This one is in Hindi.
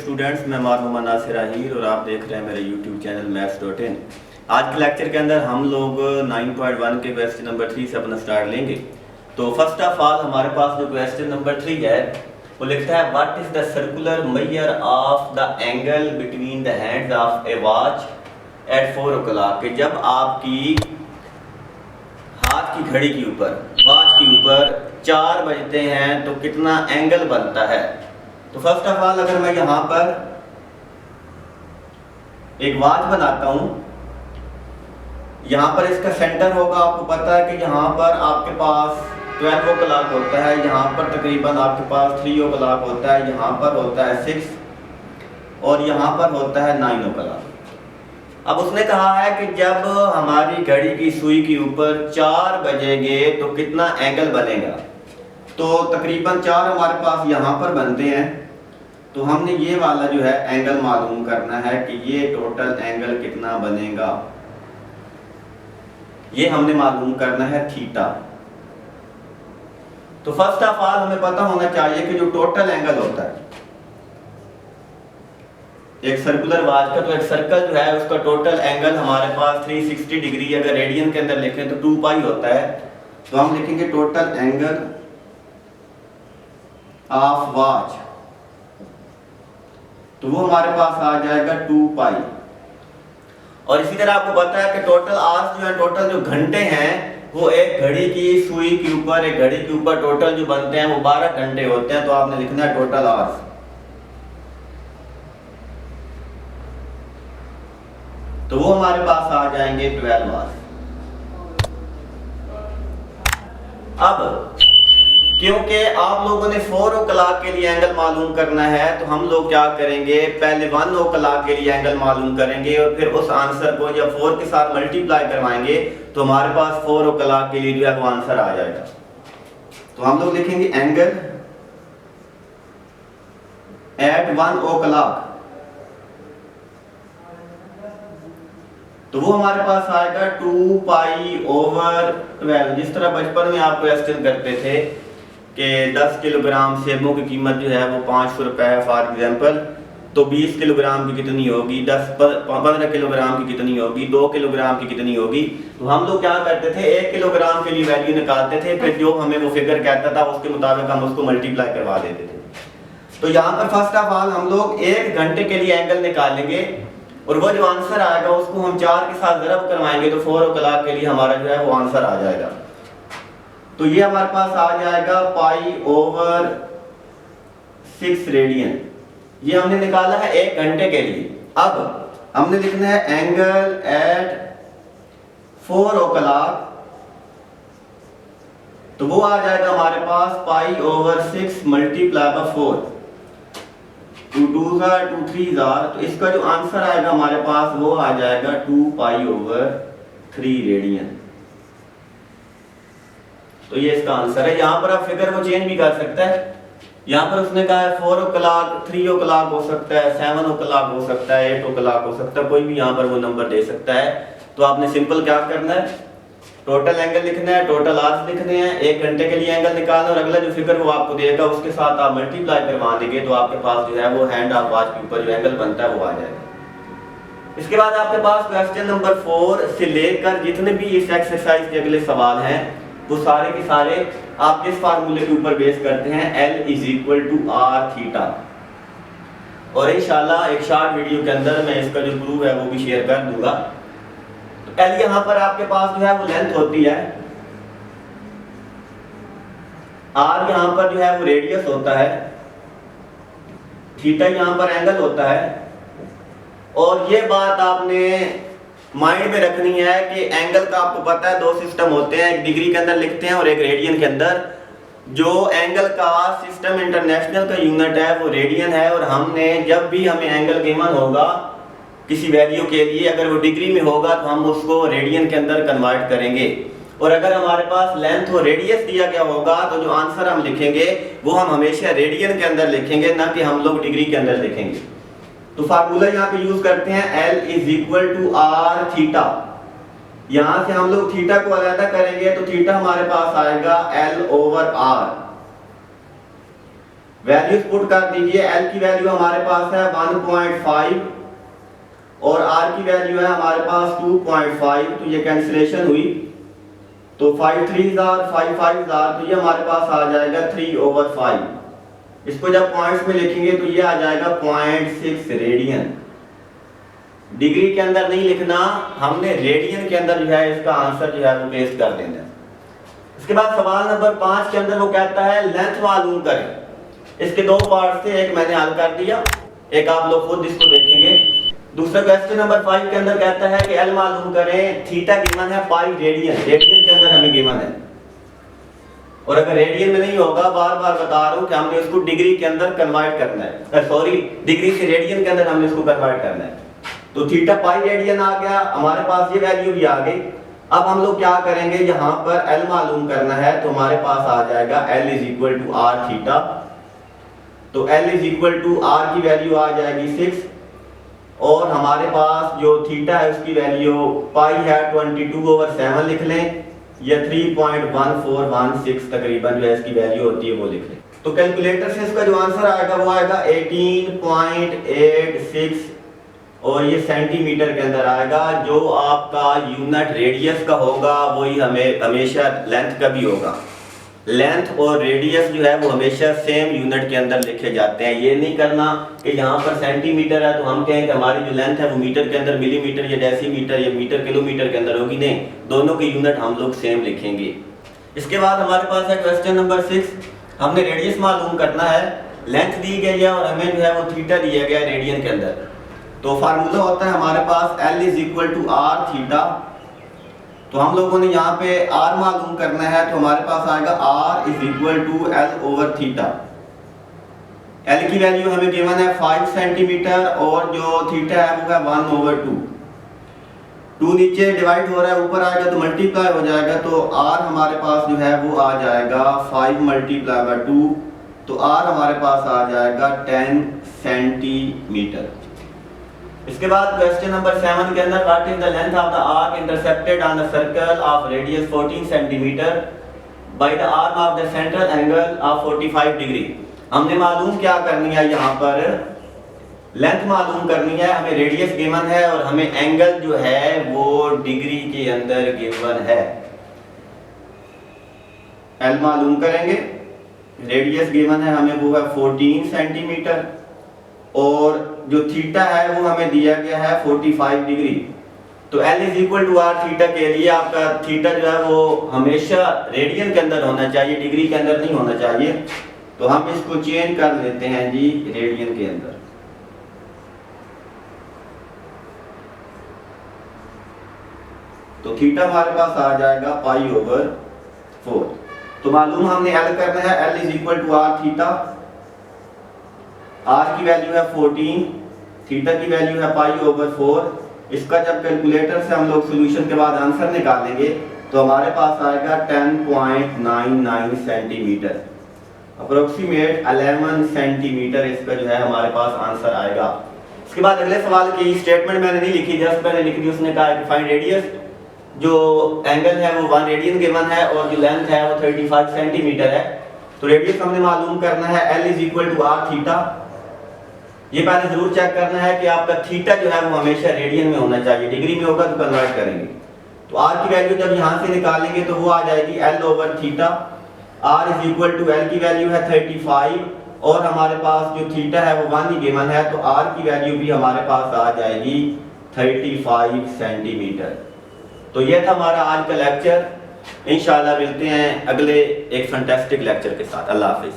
स्टूडेंट्स, मैं मोहम्मद नासिर आहिर और आप देख रहे हैं मेरे यूट्यूब चैनल maths.in। आज के लेक्चर के अंदर हम लोग 9.1 के क्वेश्चन नंबर 3 से अपना स्टार्ट लेंगे। तो फर्स्ट ऑफ ऑल हमारे पास जो क्वेश्चन नंबर 3 है वो लिखता है what is the circular measure of the angle between the hands of a watch at 4 o'clock। कि जब आपकी हाथ की घड़ी के ऊपर वॉच के ऊपर 4 बजते हैं तो कितना एंगल बनता है। तो फर्स्ट ऑफ ऑल अगर मैं यहाँ पर एक वॉच बनाता हूँ, यहाँ पर इसका सेंटर होगा, आपको पता है कि यहाँ पर आपके पास 12 o'clock होता है, यहाँ पर तकरीबन आपके पास 3 o'clock होता है, यहाँ पर होता है 6 और यहाँ पर होता है 9 o'clock। अब उसने कहा है कि जब हमारी घड़ी की सुई के ऊपर 4 बजेंगे तो कितना एंगल बनेगा। तो तकरीबन 4 हमारे पास यहाँ पर बनते हैं, तो हमने ये वाला जो है एंगल मालूम करना है कि ये टोटल एंगल कितना बनेगा, ये हमने मालूम करना है थीटा। तो फर्स्ट ऑफ ऑल हमें पता होना चाहिए कि जो टोटल एंगल होता है एक सर्कुलर वॉच का, तो एक सर्कल जो है उसका टोटल एंगल हमारे पास 360 डिग्री, अगर रेडियन के अंदर लिखें तो 2 पाई होता है। तो हम लिखेंगे टोटल एंगल ऑफ वॉच, तो वो हमारे पास आ जाएगा 2 पाई। और इसी तरह आपको पता है कि टोटल आवर्स जो है, टोटल जो घंटे हैं वो एक घड़ी की सुई के ऊपर, एक घड़ी के ऊपर टोटल जो बनते हैं वो 12 घंटे होते हैं। तो आपने लिखना है टोटल आवर्स। तो वो हमारे पास आ जाएंगे 12 आवर्स। अब क्योंकि आप लोगों ने 4 o'clock के लिए एंगल मालूम करना है, तो हम लोग क्या करेंगे, पहले 1 o'clock के लिए एंगल मालूम करेंगे और फिर उस आंसर को जब 4 के साथ मल्टीप्लाई करवाएंगे तो हमारे पास 4 o'clock के लिए जो है वो आंसर आ जाएगा। तो हम लोग लिखेंगे एंगल एट 1 o'clock, तो वो हमारे पास आएगा 2 पाई ओवर 12। जिस तरह बचपन में आप क्वेश्चन करते थे कि 10 किलोग्राम सेबों की कीमत जो है वो 500 रुपए है फॉर एग्जांपल, तो 20 किलोग्राम की कितनी होगी, 15 किलोग्राम की कितनी होगी, 2 किलोग्राम की कितनी होगी। तो हम लोग क्या करते थे, 1 किलोग्राम के लिए वैल्यू निकालते थे, फिर जो हमें वो फिगर कहता था उसके मुताबिक हम उसको मल्टीप्लाई करवा देते थे। तो यहाँ पर फर्स्ट ऑफ ऑल हम लोग 1 घंटे के लिए एंगल निकालेंगे और वो जो आंसर आएगा उसको हम 4 के साथ ज़रब करवाएंगे तो 4 o'clock के लिए हमारा जो है वो आंसर आ जाएगा। तो ये हमारे पास आ जाएगा पाई ओवर 6 रेडियन। ये हमने निकाला है 1 घंटे के लिए। अब हमने लिखना है एंगल एट 4 o'clock, तो वो आ जाएगा हमारे पास पाई ओवर 6 मल्टीप्लाई बाय 4, 2 2 2 3 तो इसका जो आंसर आएगा हमारे पास वो आ जाएगा 2 पाई ओवर 3 रेडियन। तो ये इसका आंसर है। यहाँ पर आप फिगर को चेंज भी कर सकते हैं। यहाँ पर उसने कहा है 4 o'clock, 3 o'clock हो सकता है, 7 o'clock हो सकता है, 8 o'clock हो सकता है, कोई भी यहाँ पर वो नंबर दे सकता है। तो आपने सिंपल क्या करना है, टोटल एंगल लिखना है, टोटल आवर्स लिखने हैं, 1 घंटे के लिए एंगल निकालना और अगला जो फिगर वो आपको देगा उसके साथ आप मल्टीप्लाई करवा देंगे तो आपके पास जो है वो हैंड ऑफ वॉच के ऊपर जो एंगल बनता है वो आ जाएगा। इसके बाद आपके पास क्वेश्चन नंबर 4 से लेकर जितने भी इस एक्सरसाइज के अगले सवाल हैं वो सारे के सारे आप किस फार्मूले के ऊपर बेस करते हैं, L = R थीटा। और इंशाल्लाह एक शॉर्ट वीडियो के अंदर मैं इसका जो प्रूफ है वो भी शेयर कर दूंगा। तो L यहाँ पर आपके पास जो है वो लेंथ होती है, R यहाँ पर जो है वो रेडियस होता है, थीटा यहाँ पर एंगल होता है। और ये बात आपने माइंड में रखनी है कि एंगल का आपको पता है 2 सिस्टम होते हैं, एक डिग्री के अंदर लिखते हैं और एक रेडियन के अंदर। जो एंगल का सिस्टम इंटरनेशनल का यूनिट है वो रेडियन है और हमने जब भी हमें एंगल गिवन होगा किसी वैल्यू के लिए, अगर वो डिग्री में होगा तो हम उसको रेडियन के अंदर कन्वर्ट करेंगे। और अगर हमारे पास लेंथ और रेडियस दिया गया होगा तो जो आंसर हम लिखेंगे वो हम हमेशा रेडियन के अंदर लिखेंगे, ना कि हम लोग डिग्री के अंदर लिखेंगे। तो फार्मूला यहाँ पे यूज करते हैं L = R थीटा। यहाँ से हम लोग थीटा को अलग करेंगे तो थीटा हमारे पास आएगा L/R। वैल्यूज पुट कर दीजिए। एल की वैल्यू हमारे पास है 1.5 और आर की वैल्यू है हमारे पास 2.5, तो ये कैंसिलेशन हुई, तो 5 3 आर 5 5 आर, तो ये हमारे पास आ जाएगा 3/5। इसको जब पॉइंट्स में लिखेंगे तो ये आ जाएगा 0.6 रेडियन। डिग्री के अंदर नहीं लिखना, हमने रेडियन के अंदर जो है इसका आंसर जो है वो पेस्ट कर देना है। इसके बाद सवाल नंबर 5 के अंदर वो कहता है लेंथ मालूम करें। इसके दो पार्ट थे, एक मैंने हल कर दिया, एक आप लोग खुद इसको देखेंगे। दूसरा क्वेश्चन नंबर 5 के अंदर कहता है कि एल मालूम करें, थीटा गिवन है पाई रेडियन, रेडियन के अंदर हमें गिवन है, और अगर रेडियन में नहीं होगा, बार बार बता रहा हूं कि हमने उसको डिग्री के अंदर कन्वर्ट करना है, सॉरी डिग्री से रेडियन के अंदर हमने उसको कन्वर्ट करना है। तो थीटा पाई रेडियन आ गया, हमारे पास ये वैल्यू भी आ गई। अब हम लोग क्या करेंगे, यहाँ पर एल मालूम करना है, तो हमारे पास आ जाएगा L is equal to R theta. तो L is equal to R की वैल्यू आ जाएगी 6, और हमारे पास जो थीटा है उसकी वैल्यू पाई है 22/7 लिख लें, या 3.1416 तकरीबन जो है इसकी वैल्यू होती है वो लिख लें। तो कैलकुलेटर से इसका जो आंसर आएगा वो आएगा 18.86, और ये सेंटीमीटर के अंदर आएगा। जो आपका यूनिट रेडियस का होगा वही हमें हमेशा लेंथ का भी होगा। लेंथ और रेडियस जो है वो हमेशा सेम यूनिट के अंदर लिखे जाते हैं। ये नहीं करना कि यहाँ पर सेंटीमीटर है तो हम कहें कि हमारी जो लेंथ है वो मीटर के अंदर मिलीमीटर या डेसीमीटर या मीटर किलोमीटर के अंदर होगी, नहीं, दोनों के यूनिट हम लोग सेम लिखेंगे। इसके बाद हमारे पास है क्वेश्चन नंबर 6। हमने रेडियस मालूम करना है, लेंथ दी गई है और हमें जो है वो थीटा दिया गया है रेडियन के अंदर। तो फार्मूला होता है हमारे पास L is equal to R theta. तो हम लोगों ने यहाँ पे R मालूम करना है, तो हमारे पास आएगा R is equal to L over theta. L की वैल्यू हमें गिवन है 5 सेंटीमीटर और जो थीटा है वो है 1/2। 2 नीचे डिवाइड हो रहा है, ऊपर आएगा तो मल्टीप्लाई हो जाएगा, तो R हमारे पास जो है वो आ जाएगा 5 × 2, तो R हमारे पास आ जाएगा 10 सेंटीमीटर। इसके बाद क्वेश्चन नंबर 7 के अंदर what is the length of the arc intercepted on the circle of radius 14 centimetre by the arm of the central angle of 45 degree. हमने मालूम क्या करनी है, यहाँ पर लेंथ मालूम करनी है, हमें रेडियस गिवन है और हमें एंगल जो है वो डिग्री के अंदर गिवन है। एल मालूम करेंगे, रेडियस गिवन है हमें वो है 14 सेंटीमीटर और जो थीटा है वो हमें दिया गया है 45 डिग्री। तो L is equal to R theta के लिए आपका थीटा जो है वो हमेशा रेडियन के अंदर होना चाहिए, डिग्री के अंदर नहीं होना चाहिए। तो हम इसको चेंज कर लेते हैं जी रेडियन के अंदर। तो थीटा हमारे पास आ जाएगा π/4। तो मालूम हमने L करना है, L is equal to R theta. R की वैल्यू है 14, थीटा की वैल्यू है π/4। इसका जब कैलकुलेटर से हम लोग सॉल्यूशन के बाद आंसर निकालेंगे तो हमारे पास आएगा 10.99 सेंटीमीटर, अप्रोक्सीमेट 11 सेंटीमीटर इसका जो है हमारे पास आंसर आएगा। इसके बाद अगले सवाल की स्टेटमेंट मैंने नहीं लिखी, जस्ट मैंने लिख दी। उसने कहा कि फाइंड रेडियस, जो एंगल है वो 1 रेडियन गिवन है और जो लेंथ है वो 35 सेंटीमीटर है। तो रेडियस हमने मालूम करना है, L is equal to R theta. ये पहले जरूर चेक करना है कि आपका थीटा जो है वो हमेशा रेडियन में होना चाहिए, डिग्री में होगा तो कन्वर्ट करेंगे। तो R की वैल्यू जब यहाँ से निकालेंगे तो वो आ जाएगी L over theta. R is equal to L की वैल्यू है 35 और हमारे पास जो थीटा है वो 1 ही गिवन है, तो R की वैल्यू भी हमारे पास आ जाएगी 35 सेंटीमीटर। तो ये था हमारा आज का लेक्चर। इंशाल्लाह मिलते हैं अगले एक फैंटास्टिक लेक्चर के साथ। अल्लाह हाफिज।